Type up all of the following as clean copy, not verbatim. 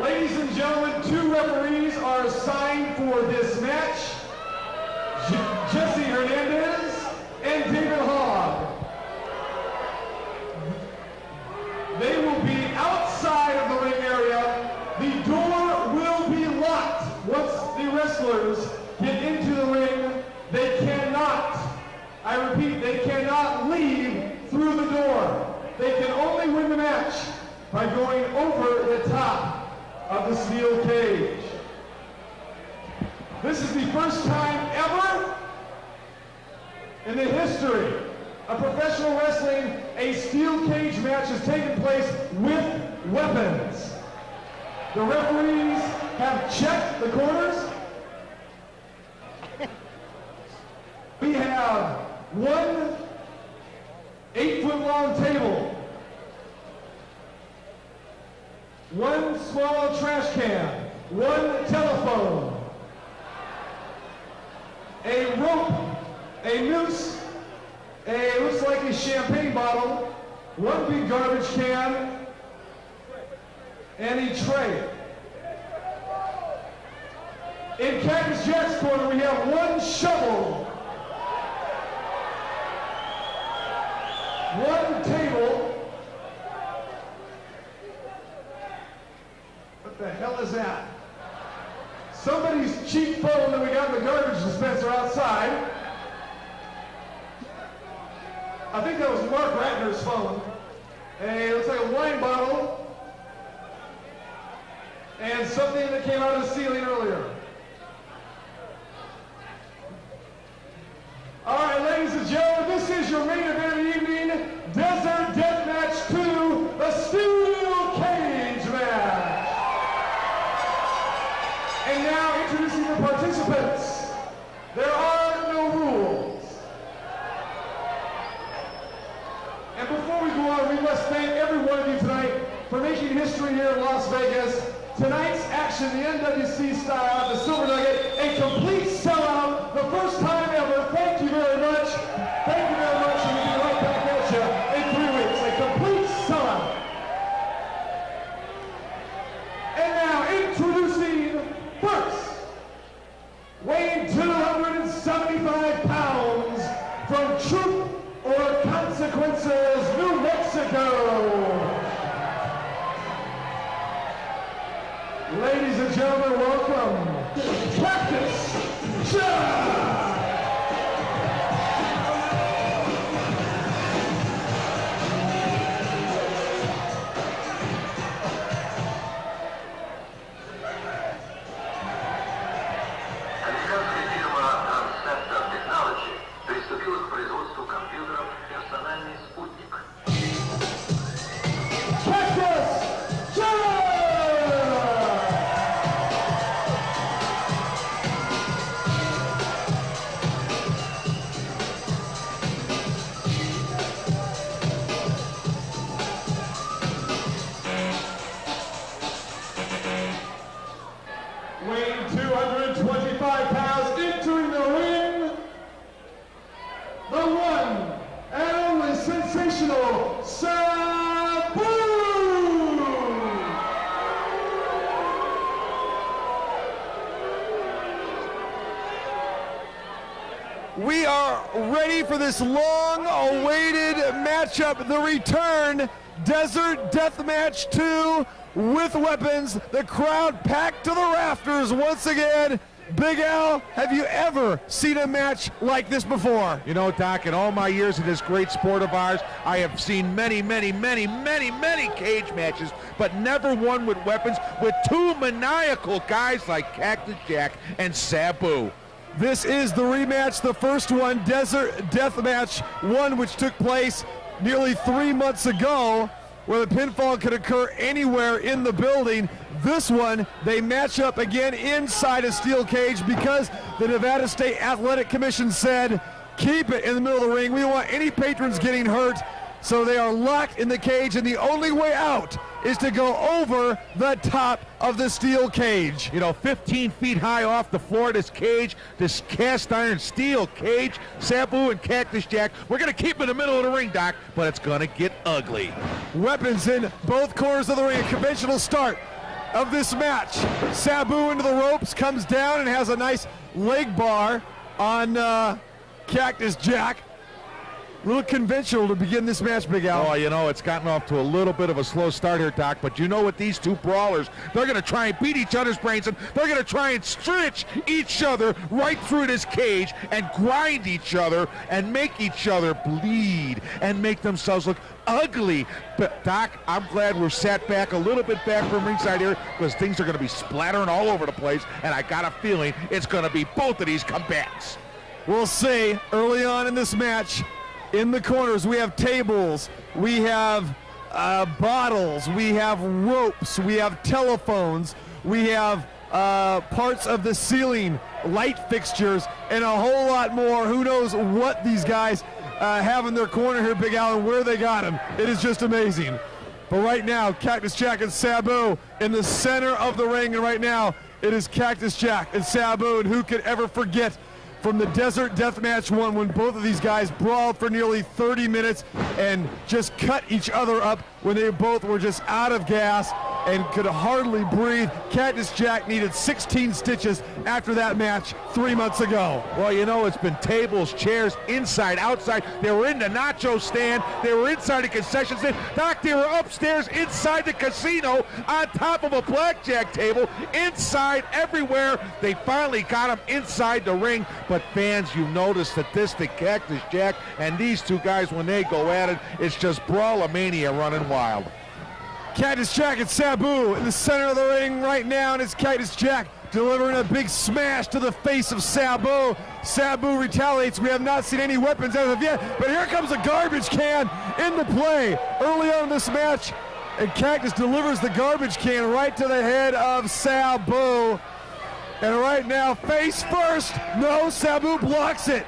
Ladies and gentlemen, 2 referees are assigned for this match. Jesse Hernandez and David Hogg. They will be outside of the ring area. The door will be locked. Once the wrestlers get into the ring, they cannot, I repeat, they cannot leave through the door. They can only win the match by going over the top of the steel cage. This is the first time ever in the history of professional wrestling a steel cage match has taken place with weapons. The referees have checked the corners. We have 1 8-foot-long table, 1 small trash can, 1 telephone, a rope, a noose, looks like a champagne bottle, 1 big garbage can, and a tray. In Cactus Jack's corner, we have 1 shovel, 1 table. What the hell is that? Somebody's cheap phone that we got in the garbage dispenser outside. I think that was Mark Ratner's phone. Looks like a wine bottle. And something that came out of the ceiling earlier. All right, ladies and gentlemen, this is your main event of the evening, Desert Deathmatch 2, the Steel Cage match. And now introducing the participants. There are no rules. And before we go on, we must thank every one of you tonight for making history here in Las Vegas. Tonight's action, the NWC style, the Silver Nugget, a complete sellout, the first time ever. Thank you very much. Thank you very much, and we'll be right back at you in 3 weeks. A complete sellout. And now, introducing first, weighing 275 pounds, from Truth or Consequences, New Mexico. Ladies and gentlemen, welcome, Cactus Jack! Американская фирма Cactus Technology приступила к производству компьютеров «Персональный спутник». Cactus Jack! Weighing 225 pounds, entering the ring, the one and only sensational Sabu! We are ready for this long-awaited matchup, the return, Desert Deathmatch 2 with weapons, the crowd packed to the rafters once again. Big Al, have you ever seen a match like this before? You know, Doc, in all my years in this great sport of ours, I have seen many cage matches, but never one with weapons, with 2 maniacal guys like Cactus Jack and Sabu. This is the rematch, the first one, Desert Deathmatch 1, which took place nearly 3 months ago, where the pinfall could occur anywhere in the building. This one, they match up again inside a steel cage because the Nevada State Athletic Commission said, keep it in the middle of the ring. We don't want any patrons getting hurt. So they are locked in the cage, and the only way out is to go over the top of the steel cage. You know, 15 feet high off the floor of this cage, this cast iron steel cage, Sabu and Cactus Jack. We're going to keep in the middle of the ring, Doc, but it's going to get ugly. Weapons in both corners of the ring, a conventional start. of this match. Sabu into the ropes, comes down and has a nice leg bar on Cactus Jack. A little conventional to begin this match, Big Al. Oh, you know, it's gotten off to a little bit of a slow start here, Doc, but you know what, these two brawlers, they're going to try and beat each other's brains, and they're going to try and stretch each other right through this cage and grind each other and make each other bleed and make themselves look ugly. But, Doc, I'm glad we're sat back a little bit back from ringside here because things are going to be splattering all over the place, and I got a feeling it's going to be both of these combatants. We'll see. Early on in this match, in the corners, we have tables, we have bottles, we have ropes, we have telephones, we have parts of the ceiling, light fixtures, and a whole lot more. Who knows what these guys have in their corner here, Big Al, and where they got them. It is just amazing. But right now, Cactus Jack and Sabu in the center of the ring, and right now, it is Cactus Jack and Sabu, and who could ever forget from the Desert Deathmatch 1 when both of these guys brawled for nearly 30 minutes and just cut each other up when they both were just out of gas and could hardly breathe. Cactus Jack needed 16 stitches after that match 3 months ago. Well, you know, it's been tables, chairs, inside, outside. They were in the nacho stand. They were inside the concession stand. Doc, they were upstairs inside the casino on top of a blackjack table, inside everywhere. They finally got him inside the ring. But fans, you know the statistic, Cactus Jack and these two guys, when they go at it, it's just brawler-mania running wild. Cactus Jack and Sabu in the center of the ring right now, and it's Cactus Jack delivering a big smash to the face of Sabu. Sabu retaliates. We have not seen any weapons as of yet, but here comes a garbage can into play early on in this match, and Cactus delivers the garbage can right to the head of Sabu. And right now, face first. No, Sabu blocks it.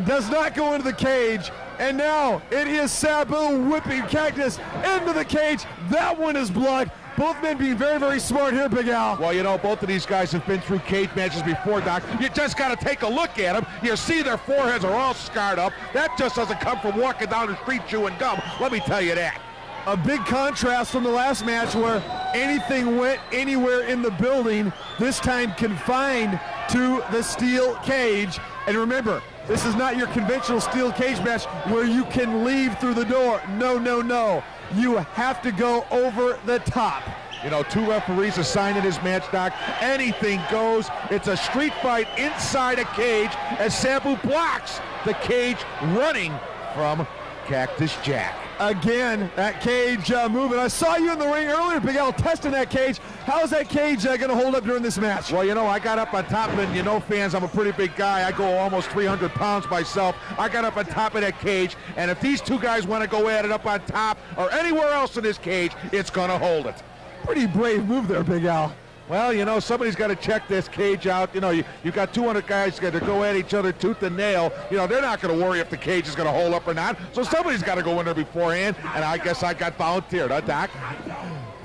Does not go into the cage. And now it is Sabu whipping Cactus into the cage. That one is blocked. Both men being very, very smart here, Big Al. Well, you know, both of these guys have been through cage matches before, Doc. You just got to take a look at them. You see their foreheads are all scarred up. That just doesn't come from walking down the street chewing gum. Let me tell you that. A big contrast from the last match where anything went anywhere in the building, this time confined to the steel cage. And remember, this is not your conventional steel cage match where you can leave through the door. No, no, no. You have to go over the top. You know, two referees assigned in this match, Doc. Anything goes. It's a street fight inside a cage as Sabu blocks the cage running from Cactus Jack. Again, that cage moving. I saw you in the ring earlier, Big Al, testing that cage. How is that cage going to hold up during this match? Well, you know, I got up on top of it, and you know, fans, I'm a pretty big guy. I go almost 300 pounds myself. I got up on top of that cage, and if these two guys want to go at it up on top or anywhere else in this cage, it's going to hold it. Pretty brave move there, Big Al. Well, you know, somebody's got to check this cage out. You know, you got 200 guys got to go at each other tooth and nail. You know, they're not going to worry if the cage is going to hold up or not. So somebody's got to go in there beforehand, and I guess I got volunteered, huh, Doc?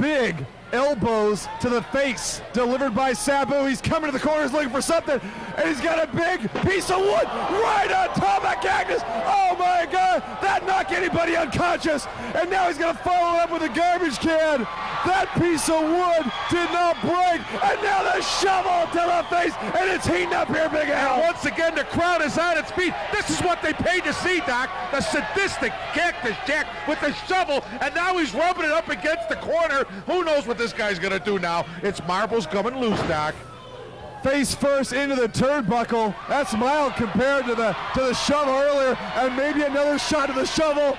Big elbows to the face delivered by Sabu. He's coming to the corners looking for something, and he's got a big piece of wood right on top of Cactus. Oh my God, that knocked anybody unconscious, and now he's gonna follow up with a garbage can. That piece of wood did not break, and now the shovel to the face, and it's heating up here, Big Al. And once again, the crowd is on its feet. This is what they paid to see, Doc. The sadistic Cactus Jack with the shovel, and now he's rubbing it up against the corner. Who knows what this guy's gonna do now? It's marbles coming loose, Doc. Face first into the turnbuckle. That's mild compared to the shovel earlier, and maybe another shot to the shovel.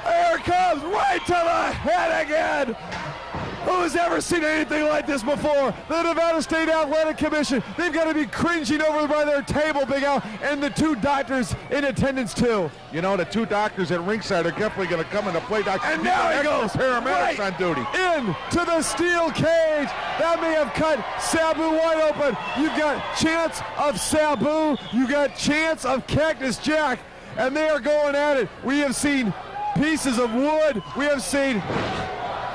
There it comes, right to the head again. Who's ever seen anything like this before? The Nevada State Athletic Commission. They've got to be cringing over by their table, Big Al, and the two doctors in attendance too. You know, the two doctors at ringside are definitely going to come into play, Doc. And now he goes paramedics right on duty into the steel cage. That may have cut Sabu wide open. You've got chance of Sabu. You got chance of Cactus Jack, and they are going at it. We have seen pieces of wood. We have seen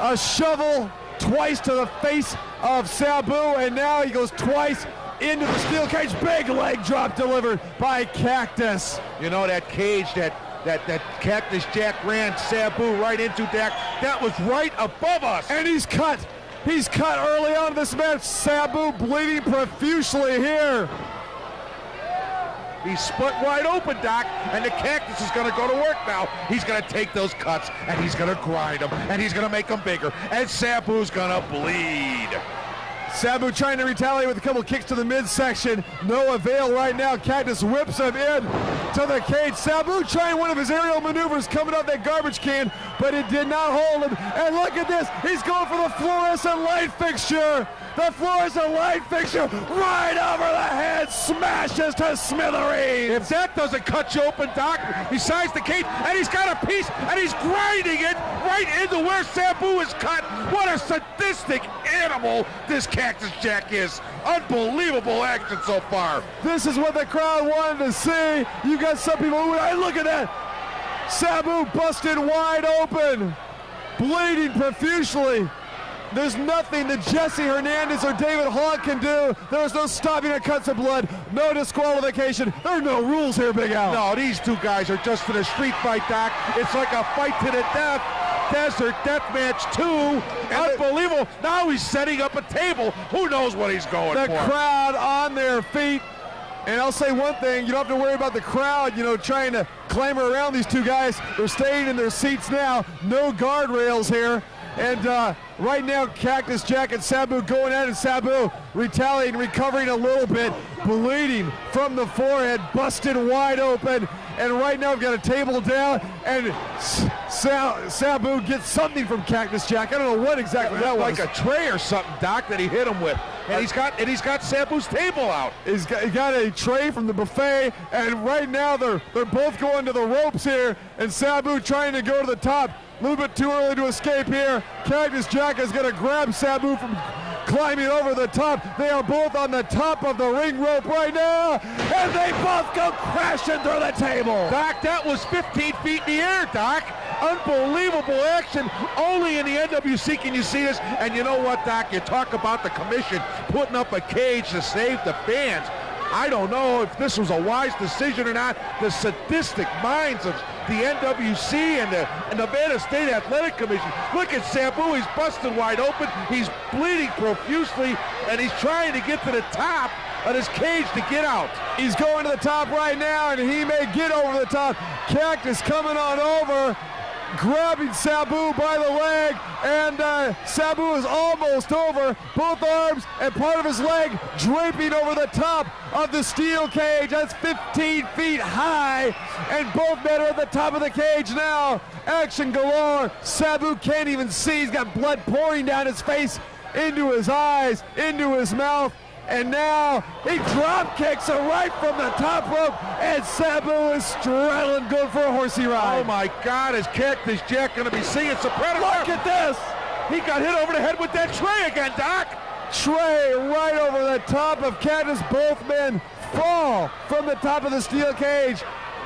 a shovel twice to the face of Sabu, and now he goes twice into the steel cage. Big leg drop delivered by Cactus. You know, that cage that Cactus Jack ran Sabu right into, that was right above us. And he's cut He's cut early on in this match. Sabu bleeding profusely here. He's split wide open, Doc, and the Cactus is going to go to work now. He's going to take those cuts, and he's going to grind them, and he's going to make them bigger, and Sabu's going to bleed. Sabu trying to retaliate with a couple kicks to the midsection. No avail right now. Cactus whips him in to the cage. Sabu trying one of his aerial maneuvers coming off that garbage can, but it did not hold him. And look at this. He's going for the fluorescent light fixture. The fluorescent light fixture right over the head, smashes to smithereens. If that doesn't cut you open, Doc, besides the cage, and he's got a piece, and he's grinding it right into where Sabu is cut. What a sadistic animal this Cactus Jack is. Unbelievable action so far. This is what the crowd wanted to see. You got some people who, hey, look at that. Sabu busted wide open, bleeding profusely. There's nothing that Jesse Hernandez or David Hogg can do. There's no stopping the cuts of blood, no disqualification. There are no rules here, Big Al. No, these two guys are just in a street fight, Doc. It's like a fight to the death. Desert Death Match 2. Unbelievable. Now he's setting up a table. Who knows what he's going for? The crowd on their feet. And I'll say one thing, you don't have to worry about the crowd, trying to clamor around these two guys. They're staying in their seats now. No guardrails here. And right now, Cactus Jack and Sabu going at it. Sabu retaliating, recovering a little bit, bleeding from the forehead, busted wide open. And right now, we've got a table down, and Sabu gets something from Cactus Jack. I don't know what exactly that was. Like a tray or something, Doc, that he hit him with. And he's got Sabu's table out. He got a tray from the buffet, and right now they're both going to the ropes here, and Sabu trying to go to the top. A little bit too early to escape here. Cactus Jack is going to grab Sabu from climbing over the top. They are both on the top of the ring rope right now, and they both go crashing through the table. Doc, that was 15 feet in the air, Doc. Unbelievable action. Only in the NWC can you see this. And you know what, Doc? You talk about the commission putting up a cage to save the fans. I don't know if this was a wise decision or not. The sadistic minds of the NWC and the Nevada State Athletic Commission. Look at Sabu. He's busted wide open. He's bleeding profusely, and he's trying to get to the top of this cage to get out. He's going to the top right now, and he may get over the top. Cactus coming on over, grabbing Sabu by the leg, and Sabu is almost over. Both arms and part of his leg draping over the top of the steel cage. That's 15 feet high, and both men are at the top of the cage now. Action galore. Sabu can't even see. He's got blood pouring down his face, into his eyes, into his mouth. And now he drop kicks it right from the top rope, and Sabu is straddling, good for a horsey ride. Oh my God, is Cactus Jack going to be singing Soprano? Look at this! He got hit over the head with that tray again, Doc. Tray right over the top of Cactus. Both men fall from the top of the steel cage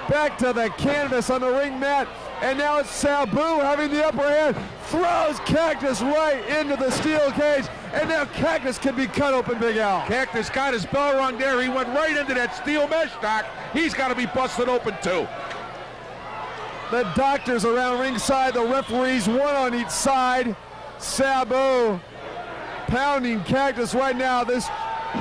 back to the canvas on the ring mat. And now it's Sabu having the upper hand, throws Cactus right into the steel cage, and now Cactus can be cut open, Big Al. Cactus got his bell rung there. He went right into that steel mesh, Doc. He's got to be busted open too. The doctors around ringside, the referees, one on each side. Sabu pounding Cactus right now. This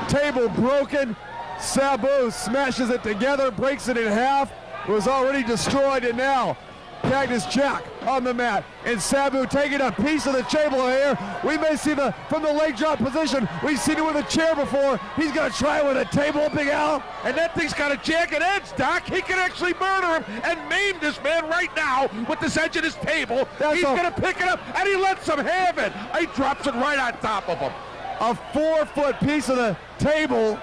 table broken. Sabu smashes it together, breaks it in half. It was already destroyed, and now Cactus Jack on the mat, and Sabu taking a piece of the table here. We may see from the leg drop position. We've seen it with a chair before. He's going to try with a table, Big Al. And that thing's got a jagged edge, Doc. He can actually murder him and maim this man right now with this edge of his table. He's going to pick it up, and he lets him have it. He drops it right on top of him. A 4-foot piece of the table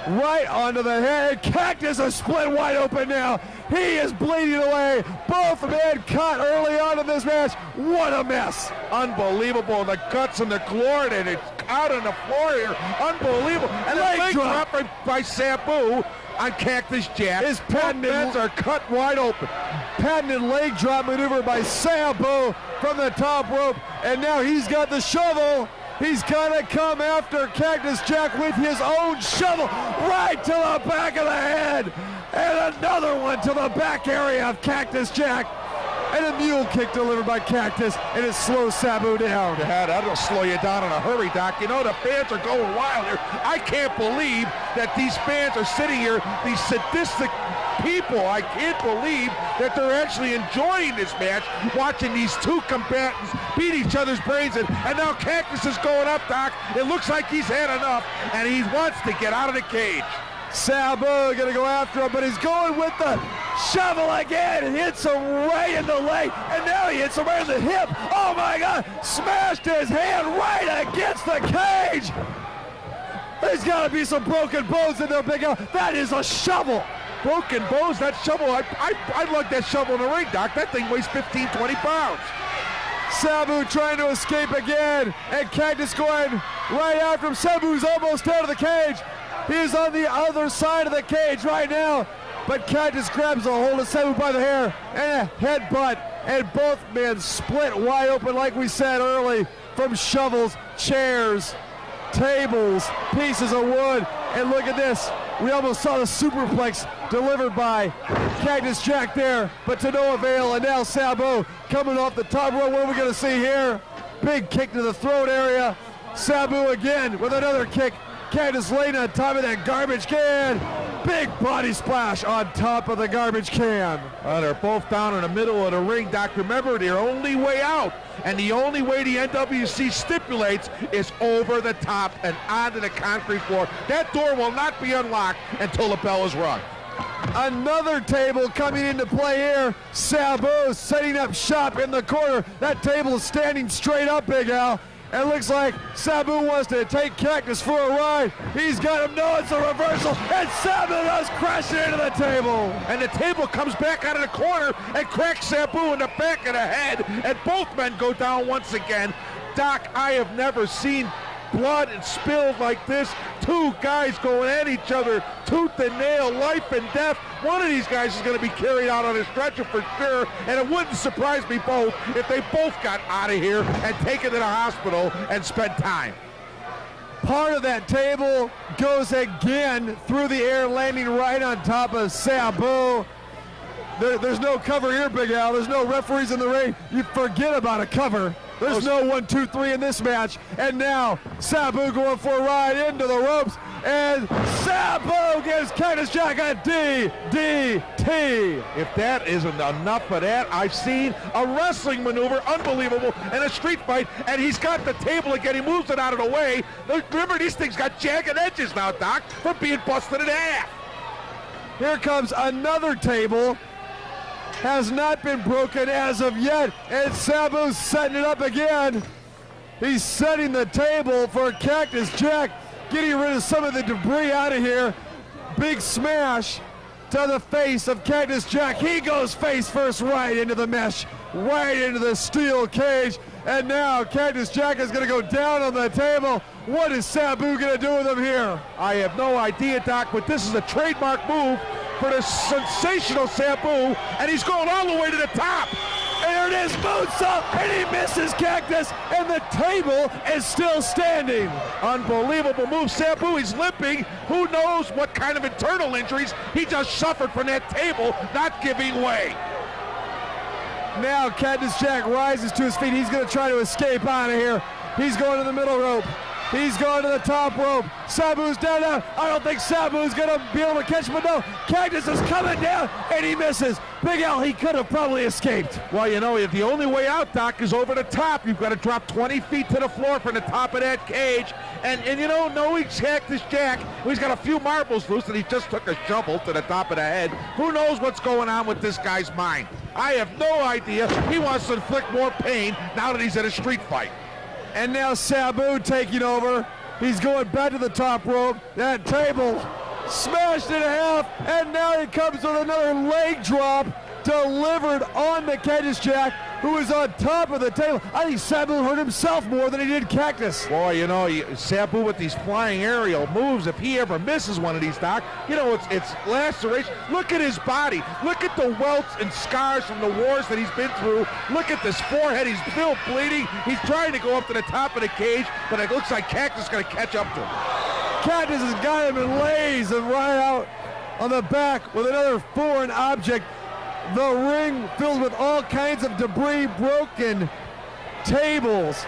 right onto the head. Cactus is split wide open now. He is bleeding away. Both men cut early on in this match. What a mess. Unbelievable. The guts and the glory, and it's out on the floor here. Unbelievable. And the leg drop by Sabu on Cactus Jack. His patented are cut wide open. Patented leg drop maneuver by Sabu from the top rope. And now he's got the shovel. He's gonna come after Cactus Jack with his own shovel right to the back of the head. And another one to the back area of Cactus Jack. and a mule kick delivered by Cactus, and it slows Sabu down. Yeah, that'll slow you down in a hurry, Doc. You know, the fans are going wild here. I can't believe that these fans are sitting here, these sadistic people. I can't believe that they're actually enjoying this match, watching these two combatants beat each other's brains in. And now Cactus is going up, Doc. It looks like he's had enough, and he wants to get out of the cage. Sabu gonna go after him, but he's going with the shovel again and hits him right in the leg, and now he hits him right in the hip. Oh my God, smashed his hand right against the cage. There's gotta be some broken bones in there, Big Al. That is a shovel. Broken bones, that shovel, I'd lug that shovel in the ring, Doc. That thing weighs 15, 20 pounds. Sabu trying to escape again, and Cactus going right after him. Sabu's almost out of the cage. He's on the other side of the cage right now, but Cactus grabs a hold of Sabu by the hair and a headbutt, and both men split wide open, like we said early, from shovels, chairs, tables, pieces of wood. And look at this, we almost saw the superplex delivered by Cactus Jack there, but to no avail. And now Sabu coming off the top rope. What are we going to see here? Big kick to the throat area. Sabu again with another kick. Cactus laying on top of that garbage can. Big body splash on top of the garbage can. They're both down in the middle of the ring, Doc. Remember, their only way out, and the only way the NWC stipulates, is over the top and onto the concrete floor. That door will not be unlocked until the bell is rung. Another table coming into play here. Sabu setting up shop in the corner. That table is standing straight up, Big Al. It looks like Sabu wants to take Cactus for a ride. He's got him. No, it's a reversal. And Sabu goes crashing into the table. And the table comes back out of the corner and cracks Sabu in the back of the head. And both men go down once again. Doc, I have never seen blood and spilled like this. Two guys going at each other, tooth and nail, life and death. One of these guys is going to be carried out on a stretcher for sure, and it wouldn't surprise me both if they both got out of here and taken to the hospital and spent time. Part of that table goes again through the air, landing right on top of Sabu. There's no cover here, Big Al. There's no referees in the ring. You forget about a cover. There's no 1, 2, 3 in this match. And now Sabu going for a ride into the ropes. And Sabu gives Cactus Jack a DDT. If that isn't enough of that, I've seen a wrestling maneuver, unbelievable, in a street fight, and he's got the table again. He moves it out of the way. Remember, these things got jagged edges now, Doc, from being busted in half. Here comes another table. Has not been broken as of yet, and Sabu's setting it up again. He's setting the table for Cactus Jack, getting rid of some of the debris out of here. Big smash to the face of Cactus Jack. He goes face first right into the mesh, right into the steel cage, and now Cactus Jack is going to go down on the table. What is Sabu going to do with him here? I have no idea, Doc, but this is a trademark move for the sensational Sabu, and he's going all the way to the top. And there it is, moonsault, and he misses Cactus, and the table is still standing. Unbelievable move, Sabu. He's limping. Who knows what kind of internal injuries he just suffered from that table not giving way. Now Cactus Jack rises to his feet. He's going to try to escape out of here. He's going to the middle rope. He's going to the top rope. Sabu's down now. I don't think Sabu's going to be able to catch him, but no. Cactus is coming down, and he misses. Big Al, he could have probably escaped. Well, you know, the only way out, Doc, is over the top. You've got to drop 20 feet to the floor from the top of that cage. And you know, knowing Cactus Jack, he's got a few marbles loose, and he just took a shovel to the top of the head. Who knows what's going on with this guy's mind? I have no idea. He wants to inflict more pain now that he's in a street fight. And now Sabu taking over. He's going back to the top rope. That table smashed in half, and now he comes with another leg drop delivered on the Cactus Jack, who is on top of the table. I think Sabu hurt himself more than he did Cactus. Boy, you know, Sabu with these flying aerial moves, if he ever misses one of these, Doc, you know, it's laceration. Look at his body. Look at the welts and scars from the wars that he's been through. Look at this forehead. He's still bleeding. He's trying to go up to the top of the cage, but it looks like Cactus is going to catch up to him. Cactus has got him and lays him right out on the back with another foreign object. The ring filled with all kinds of debris, broken tables.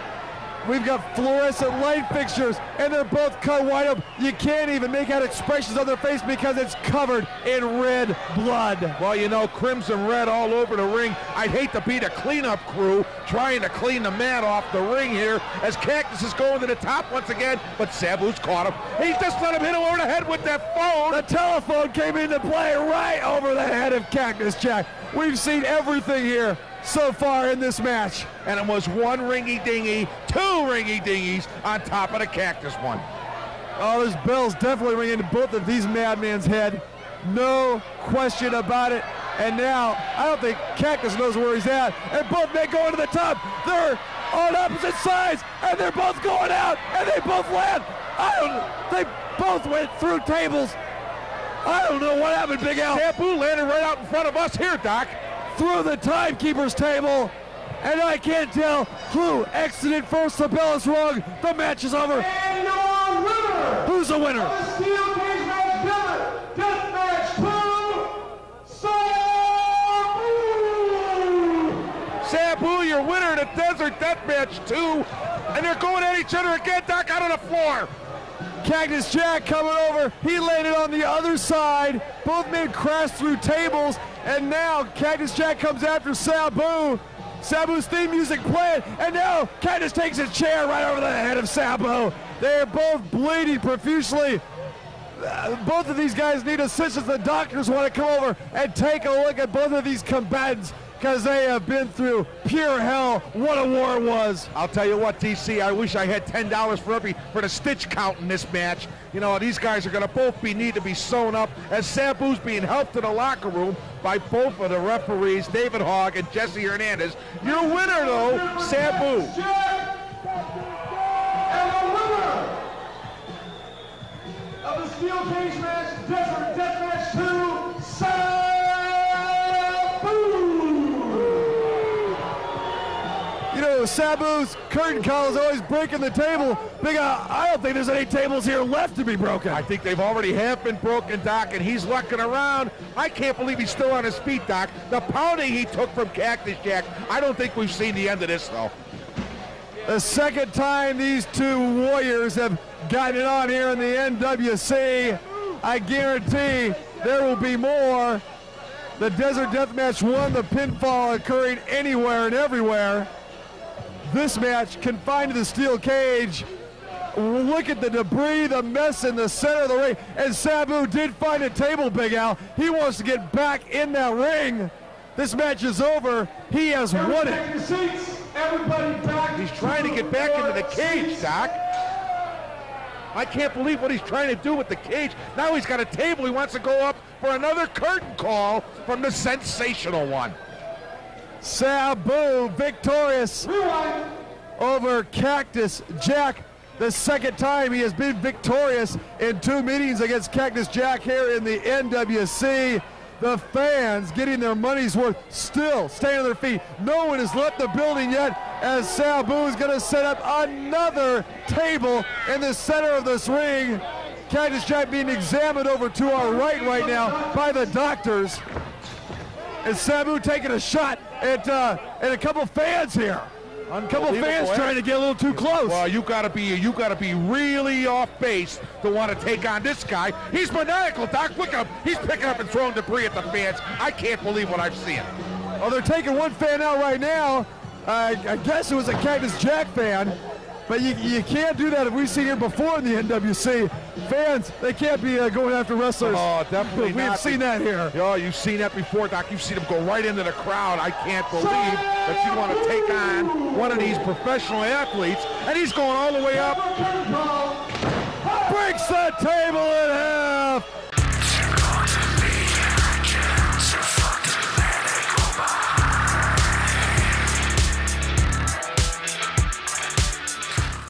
We've got fluorescent light fixtures, and they're both cut wide open. You can't even make out expressions on their face because it's covered in red blood. Well, you know, crimson red all over the ring. I'd hate to be the cleanup crew trying to clean the mat off the ring here as Cactus is going to the top once again, but Sabu's caught him. He just let him hit him over the head with that phone. The telephone came into play right over the head of Cactus Jack. We've seen everything here so far in this match. And it was one ringy-dingy, two ringy-dingies on top of the Cactus one. Oh, this bell's definitely ringing in both of these madmen's head. No question about it. And now, I don't think Cactus knows where he's at. And both men going to the top. They're on opposite sides, and they're both going out, and they both land. They both went through tables. I don't know what happened, Big Al. Sabu landed right out in front of us here, Doc. Through the timekeeper's table, and I can't tell who exited first. The bell is rung. The match is over. And your winner. Who's the winner? The steel cage match, death match 2, Sabu. Sabu, your winner of the Desert Death Match 2, and they're going at each other again, Doc, out on the floor. Cactus Jack coming over. He landed on the other side. Both men crashed through tables, and now Cactus Jack comes after Sabu. Sabu's theme music playing, and now Cactus takes his chair right over the head of Sabu. They're both bleeding profusely. Both of these guys need assistance. The doctors want to come over and take a look at both of these combatants because they have been through pure hell. What a war it was. I'll tell you what, DC, I wish I had $10 for the stitch count in this match. You know, these guys are going to both need to be sewn up as Sabu's being helped to the locker room by both of the referees, David Hogg and Jesse Hernandez. Your winner, though, Sabu. And the winner of the steel cage match, Desert Death Match 2, Sabu. You know, Sabu's curtain call is always breaking the table. I don't think there's any tables here left to be broken. I think they've already have been broken, Doc, and he's lucking around. I can't believe he's still on his feet, Doc. The pounding he took from Cactus Jack, I don't think we've seen the end of this, though. The second time these two warriors have gotten it on here in the NWC. I guarantee there will be more. The Desert Deathmatch 1, the pinfall occurring anywhere and everywhere. This match confined to the steel cage. Look at the debris, the mess in the center of the ring. And Sabu did find a table, Big Al. He wants to get back in that ring. This match is over. He has won it. Everybody back. He's trying to get back into the cage, Doc. I can't believe what he's trying to do with the cage. Now he's got a table. He wants to go up for another curtain call from the sensational one. Sabu victorious over Cactus Jack. The second time he has been victorious in 2 meetings against Cactus Jack here in the NWC. The fans getting their money's worth, still staying on their feet. No one has left the building yet as Sabu is going to set up another table in the center of this ring. Cactus Jack being examined over to our right now by the doctors. And Sabu taking a shot at a couple fans here. A couple fans trying to get a little too close. Well, you gotta be really off base to want to take on this guy. He's maniacal, Doc. Look at him. He's picking up and throwing debris at the fans. I can't believe what I've seen. Oh, they're taking one fan out right now. I guess it was a Cactus Jack fan. But you can't do that if we've seen here before in the NWC. Fans, they can't be going after wrestlers. Oh, definitely We have seen that here. Oh, you've seen that before, Doc. You've seen them go right into the crowd. I can't believe that you want to take on one of these professional athletes. And he's going all the way up. Breaks the table in half.